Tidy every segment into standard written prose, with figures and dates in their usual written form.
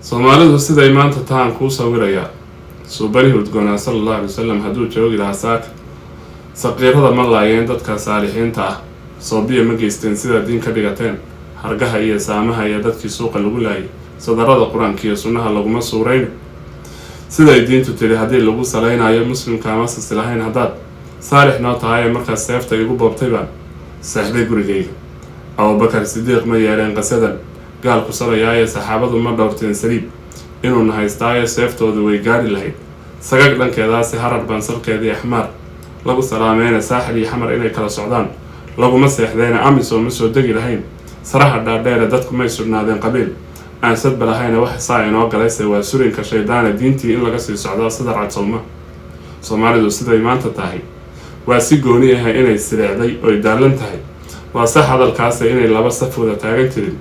Soomaalidu siday maanta tahan kuu sawiraya suubanihi udgoonaa sallallahu alayhi wasallam hadduu joogi lahaa saaka saqiirada ma laayeen dadka saalixiinta ah soobiya ma geysteen sida diin ka dhigateen hargaha iyo saamaha iyo dadkii suuqa lagu laayay sadarada qur-aanka iyo sunnaha laguma suurayn siday diintu tiri haddii lagu salaynayo muslimka ama silsilahayn haddaad saalix noo tahay markaas seefta igu boobtay baan seexday gurigayga Abubakar Sidiiq ma yeeleen qasadan gaalku salayaaye saxaabadu ma dhowrteen saliib inuu nahaystaayo seeftoodu way gaari lahayd sagag dhankeedaasi harar bansalkeedii axmaar lagu salaameyna saaxil iyo xamar inay kala socdaan laguma seexdeena amiso ma soo degi lahayn saraha dhaadheere dadku may sugnaadeen qabiil aan sadba lahayna wax saa inoo galayse waa surinka shaydaana diintii in laga sii socdaa sida cadsooma Soomaalidu siday maanta tahay waa si gooni ah inay sireecday oo daalan tahay waa sax hadalkaasi inay laba saf wada taagan jirin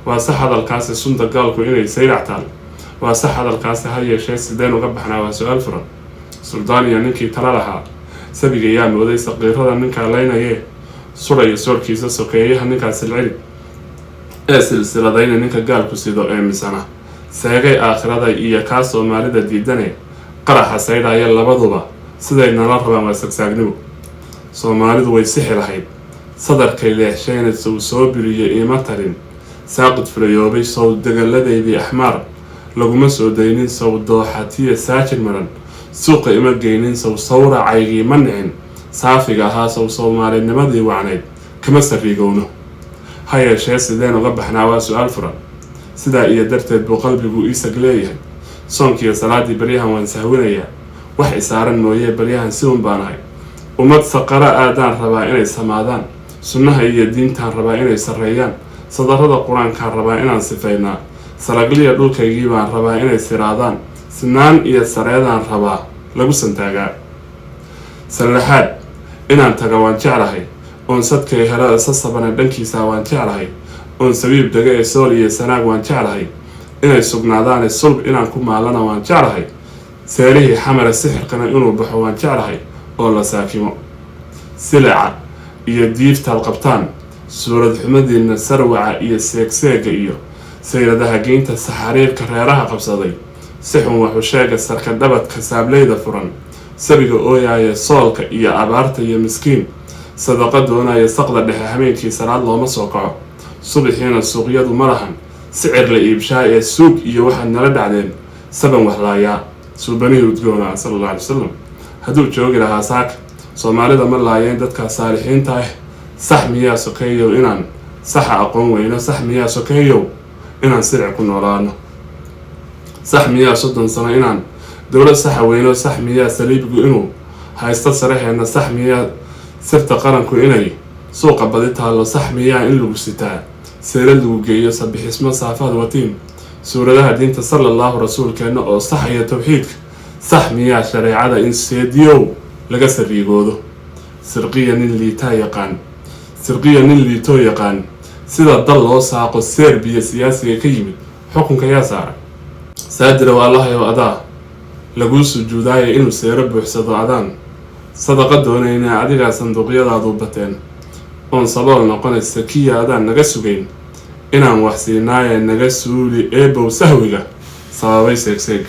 waa sax hadalkaasi sunta gaalku inay sayractaan waa sax hadalkaasi ha yeeshee sideen uga baxnaa waa su-aal furan suldaaniya ninkii tala lahaa sabiga yaa mooday saqiirada ninkaa laynayee suraya soorkiisa sokeeyaha ninkaa silcili ee silsiladayna ninka gaalku sido ee misana seegay aakhirada iyo kaa Soomaalida diidane qaraxa saydhaya labaduba siday nala rabaan waa sagsaagnimo Soomaalidu way sixi lahayd sadarkay leexsheen soo biriyo iima tarin saaqid fulayoobay soo dagaladeedii axmaar laguma soo daynin soo dooxatiya saajin maran suuqa ima geynin soo sawracaygii ma nicin saafiga ahaa soo Soomaalinimadii wacnayd kama sariigowno ha yeeshee sideen uga baxnaa waa su-aal furan sidaa iyo darteed buu qalbigu iisag leeyahay soonkiiyo salaadii baryahan waan sahwinayaa wax isaaran mooyee baryahan si un baan ahay ummad saqara aadaan rabaa inay samaadaan sunnaha iyo diintaan rabaa inay sarreeyaan sadarada qur-aankaan rabaa inaan sifaynaa salagliya dhulkaygii baan rabaa inay siraadaan sinaan iyo sareedaan rabaa lagu santaagaa sallaxaad inaan taga waan jeclahay oon sadkay helo isa sabana dhankiisa waan jeclahay oon sabiib daga ee sool iyo sanaag waan jeclahay inay sugnaadaane sulb inaan ku maalana waan jeclahay seelihii xamara sixirkana inuu baxo waan jeclahay oo la saakimo silaca iyo diiftaad qabtaan suurad xumadiina sarwaca iyo seegseega iyo sayradaha geynta saxariirka reeraha qabsaday si xun waxu sheega sarka dhabadka saableyda furan sabiga ooyaaya soolka iyo abaarta iyo miskiin sadaqa doonaya saqda dhexe habeenkii salaad looma soo kaco subaxiina suuqyadu ma lahan sicir la iibshaa ee suug iyo waxaad nala dhacdeen saban waxlaayaa suubanihii udgoonaa sallallahu alayhi wasallam hadduu joogi lahaa saaka Soomaalida ma laayeen dadka saalixiinta ah sax miyaa sokeeyow inaan saxa aqoon weyno sax miyaa sokeeyow inaan sirci ku noolaano sax miyaa 30 sano inaan dowlad saxa weyno sax miyaa saliibgu inuu haysto saraheena sax miyaa sirta qaranku inay suuqa badi taalo sax miyaa in lagu sitaa seerad lagu geeyo sabixismo saafaad watiin suuradaha diinta sallallahu rasuulkeena oo sax iyo tawxiidka sax miyaa shareecada in seediyow laga sariigoodo sirqiya nin liitoo yaqaan sida dal loo saaqo Serbiya siyaasiga ka yimid xukunka yaa saaray saadira wallahi oo adaa lagu sujuudayo inuu seero buuxsado adaan sadaqa doonayna adiga sanduuqyadaadu bateen oon sabool noqonaysa kiya adaan naga sugayn inaan wax siinaaye naga suuli eebow sahwiga sababay seegseeg